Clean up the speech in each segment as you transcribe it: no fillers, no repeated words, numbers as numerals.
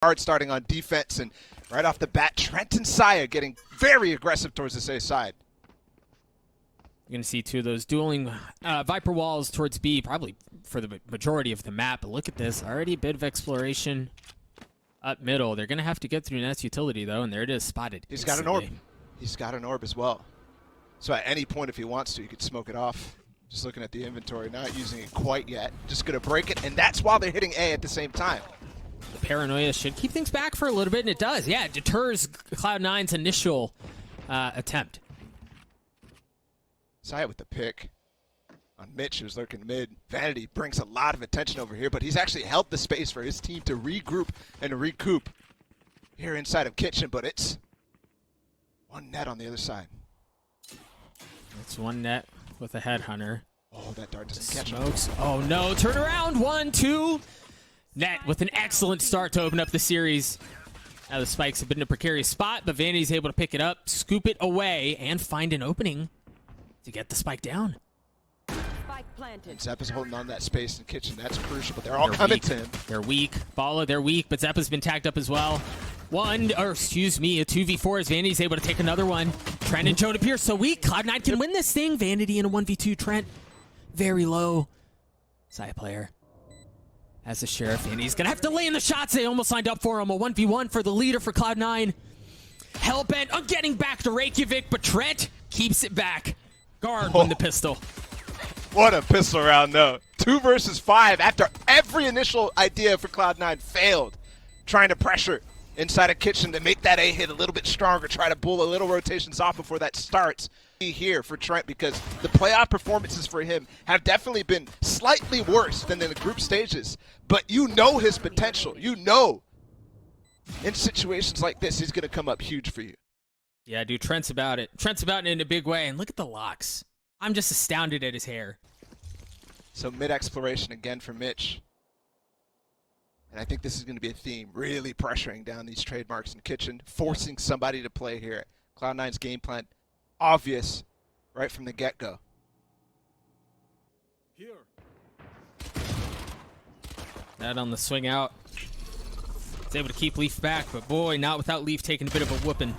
Hard starting on defense, and right off the bat, Trent and Saya getting very aggressive towards this A side. You're going to see two of those dueling Viper walls towards B, probably for the majority of the map. But look at this, already a bit of exploration up middle. They're going to have to get through Net's utility, though, and there it is, spotted. He's got an orb. He's got an orb as well. So at any point, if he wants to, he could smoke it off. Just looking at the inventory, not using it quite yet. Just going to break it, and that's while they're hitting A at the same time. The paranoia should keep things back for a little bit, and it does. Yeah, it deters Cloud9's initial attempt. Saya with the pick on Mitch, who's lurking mid. Vanity brings a lot of attention over here, but he's actually held the space for his team to regroup and recoup here inside of Kitchen, but it's one net on the other side. It's one net with a headhunter. Oh, that dart doesn't catch him. Smokes. Oh no, turn around, 1-2. Net with an excellent start to open up the series. Now the spikes have been in a precarious spot, but Vanity's able to pick it up, scoop it away, and find an opening to get the spike down. Spike planted. Zeppa's holding on that space in Kitchen. That's crucial, but they're all coming to him. They're weak. Bala, they're weak, but Zeppa's been tagged up as well. A 2v4 as Vanity's able to take another one. Trent and Joe appear so weak. Cloud9 can win this thing. Vanity in a 1v2. Trent very low. Saya player as the Sheriff, and he's gonna have to lay in the shots. They almost signed up for him. A 1v1 for the leader for Cloud9. Hellbent on getting back to Reykjavik, but Trent keeps it back. Guard win the pistol. What a pistol round, though. 2 versus 5 after every initial idea for Cloud9 failed. Trying to pressure inside a Kitchen to make that A hit a little bit stronger, try to pull a little rotations off before that starts. Here for Trent, because the playoff performances for him have definitely been slightly worse than in the group stages, but you know his potential. You know in situations like this he's going to come up huge for you. Yeah, dude, Trent's about it. Trent's about it in a big way, and look at the locks. I'm just astounded at his hair. So mid-exploration again for Mitch. And I think this is going to be a theme, really pressuring down these trademarks in Kitchen, forcing somebody to play here. Cloud9's game plan obvious right from the get-go. That on the swing out. He's able to keep Leaf back, but boy, not without Leaf taking a bit of a whooping.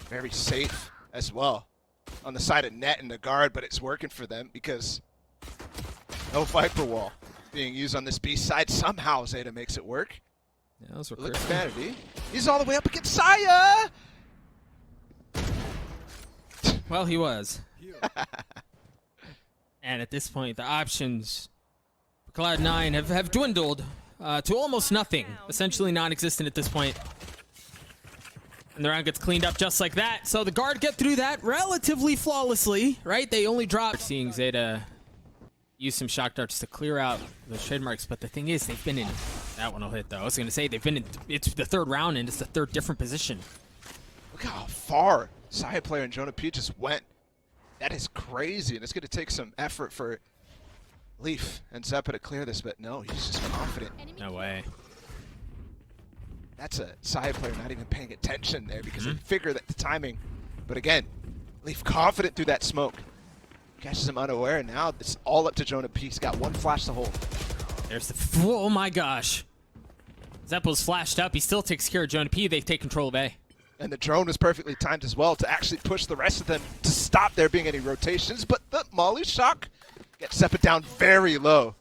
Very safe as well on the side of Net and the guard, but it's working for them because no Viper wall being used on this B side. Somehow Zeta makes it work. Yeah, those were Look at Vanity. He's all the way up against Saya! Well, he was. And at this point, the options for Cloud9 have dwindled to almost nothing. Essentially non-existent at this point. And the round gets cleaned up just like that. So the guard get through that relatively flawlessly, right? They only dropped. Seeing Zeta use some shock darts to clear out those trademarks. But the thing is, they've been in... That one will hit, though. I was going to say, they've been in... It's the third round, and it's the third different position. Look how far Saya player and Jonah P just went. That is crazy, and it's going to take some effort for Leaf and Zeppa to clear this, but no, he's just confident. No way. That's a Saya player not even paying attention there because they figure that the timing. But again, Leaf confident through that smoke. Catches him unaware, and now it's all up to Jonah P. He's got one flash to hold. There's the... Oh my gosh. Zeppa's flashed up. He still takes care of Jonah P. They take control of A. And the drone was perfectly timed as well to actually push the rest of them to stop there being any rotations. But the Molly shock gets Zeppa down very low.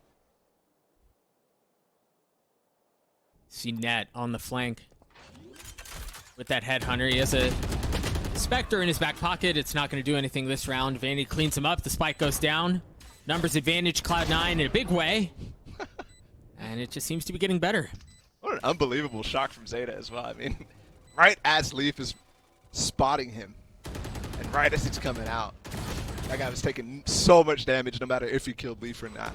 See Net on the flank with that headhunter. He has a Spectre in his back pocket. It's not going to do anything this round. Vanity cleans him up. The spike goes down. Numbers advantage Cloud9 in a big way. And it just seems to be getting better. What an unbelievable shock from Zeta as well. I mean... Right as Leaf is spotting him, and right as it's coming out, that guy was taking so much damage no matter if he killed Leaf or not.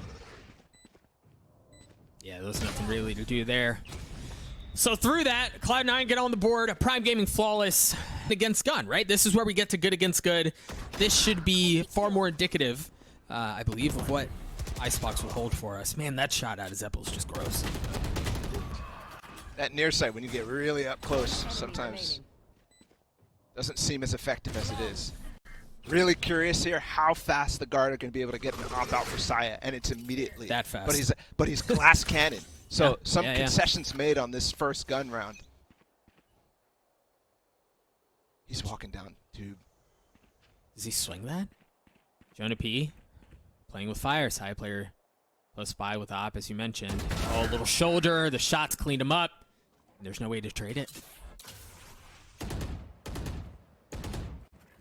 Yeah, there's nothing really to do there. So through that, Cloud9 get on the board, a Prime Gaming flawless against Gun, right? This is where we get to good against good. This should be far more indicative, I believe, of what Icebox will hold for us. Man, that shot out of Zeppel is just gross. That near sight, when you get really up close, sometimes doesn't seem as effective as it is. Really curious here how fast the guard are going to be able to get an op out for Saya, and it's immediately. That fast. But he's glass cannon, so Yeah, some yeah. concessions made on this first gun round. He's walking down tube. Does he swing that? Jonah P. playing with fire. Side player close by with op, as you mentioned. Oh, little shoulder. The shots cleaned him up. There's no way to trade it.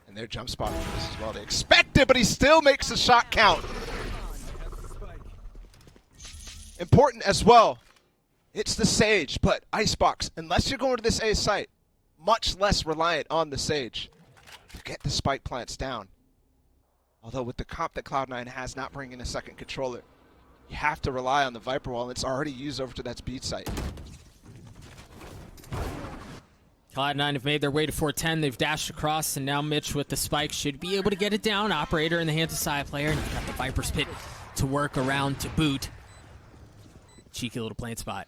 And they're jump spotting for this as well. They expect it, but he still makes the shot count. Important as well. It's the Sage, but Icebox, unless you're going to this A site, much less reliant on the Sage to get the spike plants down. Although with the comp that Cloud9 has, not bringing a second controller, you have to rely on the Viper Wall, and it's already used over to that beat site. Cloud9 have made their way to 410. They've dashed across, and now Mitch with the spike should be able to get it down. Operator in the hands of side player, and you've got the Viper's Pit to work around to boot. Cheeky little plant spot.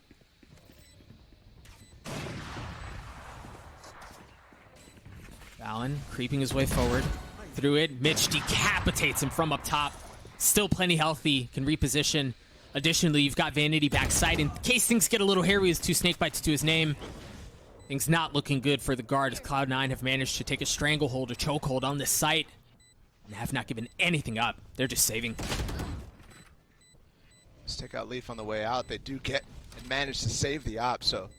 Fallon creeping his way forward. Through it, Mitch decapitates him from up top. Still plenty healthy, can reposition. Additionally, you've got Vanity backside. In case things get a little hairy, with 2 snake bites to his name. Things not looking good for the guard as Cloud9 have managed to take a stranglehold, a chokehold on this site, and have not given anything up. They're just saving. Let's take out Leaf on the way out. They do get and manage to save the op, so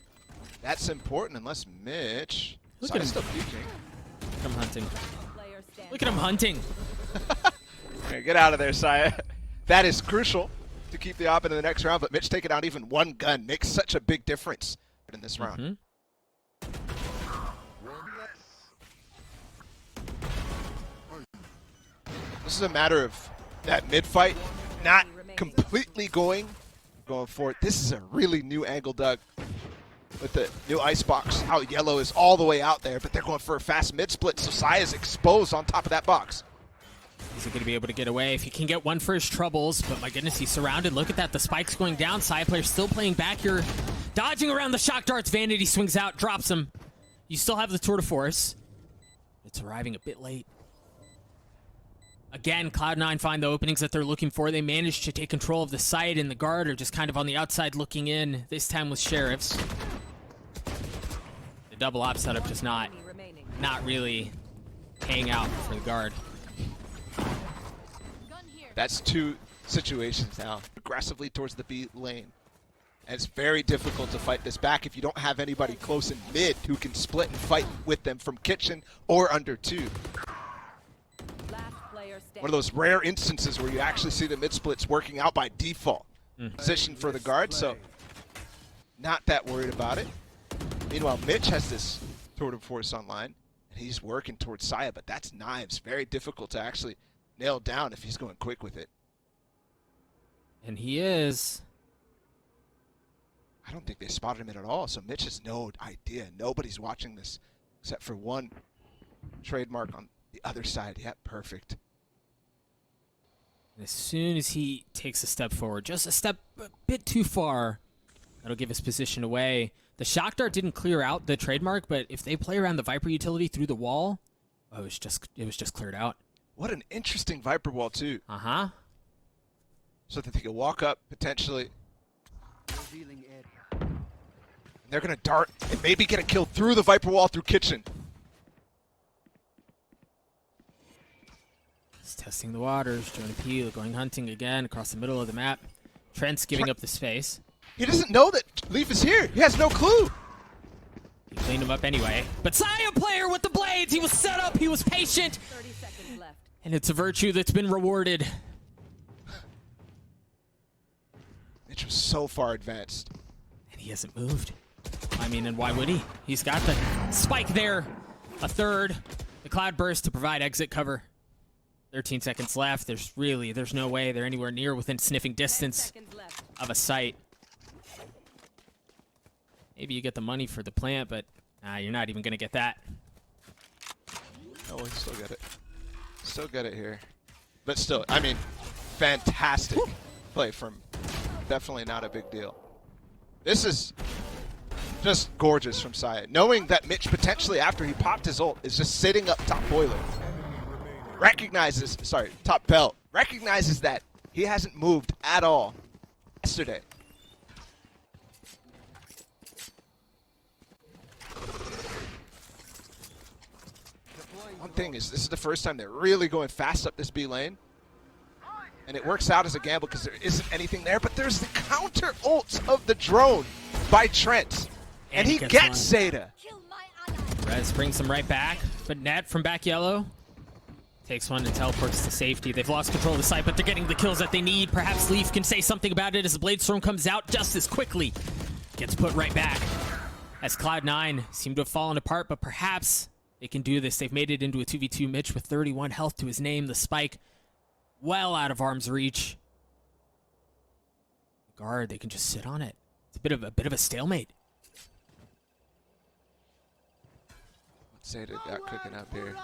that's important unless Mitch... Look at him. Still peeking. Look at him hunting. Player standing. Look at him hunting. Right, get out of there, Saya. That is crucial to keep the op into the next round, but Mitch taking out even one gun makes such a big difference in this round. Mm-hmm. This is a matter of that mid-fight not completely going for it. This is a really new angle, Doug, with the new Icebox. How yellow is all the way out there, but they're going for a fast mid-split, so Saya's exposed on top of that box. Is he going to be able to get away? If he can get one for his troubles, but my goodness, he's surrounded. Look at that, the spike's going down. Side player still playing back here, dodging around the shock darts. Vanity swings out, drops him. You still have the tour de force. It's arriving a bit late. Again, Cloud9 find the openings that they're looking for. They manage to take control of the site, and the guard are just kind of on the outside looking in, this time with Sheriffs. The double op setup just not really paying out for the guard. That's 2 situations now, aggressively towards the B lane. And it's very difficult to fight this back if you don't have anybody close in mid who can split and fight with them from kitchen or under 2. One of those rare instances where you actually see the mid splits working out by default. Position for the guard, so not that worried about it. Meanwhile, Mitch has this tour de force online, and he's working towards Saya, but that's knives. Very difficult to actually nail down if he's going quick with it. And he is. I don't think they spotted him in at all, so Mitch has no idea. Nobody's watching this except for one trademark on the other side. Yeah, perfect. And as soon as he takes a step forward, just a bit too far, that'll give his position away. The shock dart didn't clear out the trademark, but if they play around the Viper utility through the wall, oh, it was just cleared out. What an interesting Viper wall, too. Uh-huh. So that they can walk up, potentially. And they're going to dart and maybe get a kill through the Viper wall through kitchen. He's testing the waters. Jonah P going hunting again across the middle of the map. Trent's giving up the space. He doesn't know that Leaf is here. He has no clue. He cleaned him up anyway. But Saya player with the blades. He was set up. He was patient. 30 seconds left. And it's a virtue that's been rewarded. Mitch was so far advanced. And he hasn't moved. I mean, and why would he? He's got the spike there. A third. The cloud burst to provide exit cover. 13 seconds left. There's no way they're anywhere near within sniffing distance of a site. Maybe you get the money for the plant, but you're not even going to get that. Oh, we still get it. Still get it here. But still, I mean, fantastic play from definitely not a big deal. This is just gorgeous from Saya. Knowing that Mitch potentially, after he popped his ult, is just sitting up top boiler. recognizes, sorry, top belt, recognizes that he hasn't moved at all yesterday. One thing is, this is the first time they're really going fast up this B lane. And it works out as a gamble because there isn't anything there, but there's the counter ult of the drone by Trent. And he gets Zeta. Kill my ally. Rez brings them right back, but Net from back yellow takes one and teleports to safety. They've lost control of the site, but they're getting the kills that they need. Perhaps Leaf can say something about it as the Blade Storm comes out just as quickly. Gets put right back. As Cloud9 seem to have fallen apart, but perhaps they can do this. They've made it into a 2v2. Mitch with 31 health to his name. The spike well out of arm's reach. Guard, they can just sit on it. It's a bit of a stalemate. Zeta got cooking up here.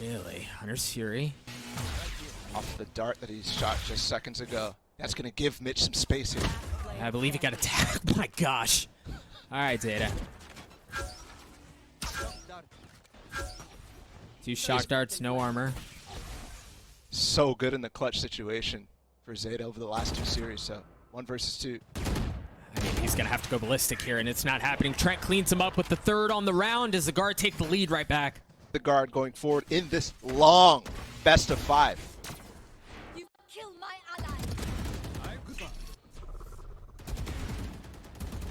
Really? Hunter's Fury. Off the dart that he shot just seconds ago. That's going to give Mitch some space here. I believe he got attacked. My gosh. All right, Zeta. 2 shock darts, no armor. So good in the clutch situation for Zeta over the last 2 series. So 1 versus 2. I mean, he's going to have to go ballistic here, and it's not happening. Trent cleans him up with the 3rd on the round as the guard take the lead right back. The guard going forward in this long best of 5. You kill my ally.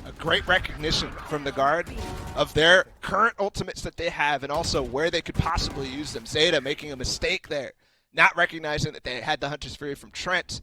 A great recognition from the guard of their current ultimates that they have and also where they could possibly use them. Zeta making a mistake there, not recognizing that they had the Hunter's Fury from Trent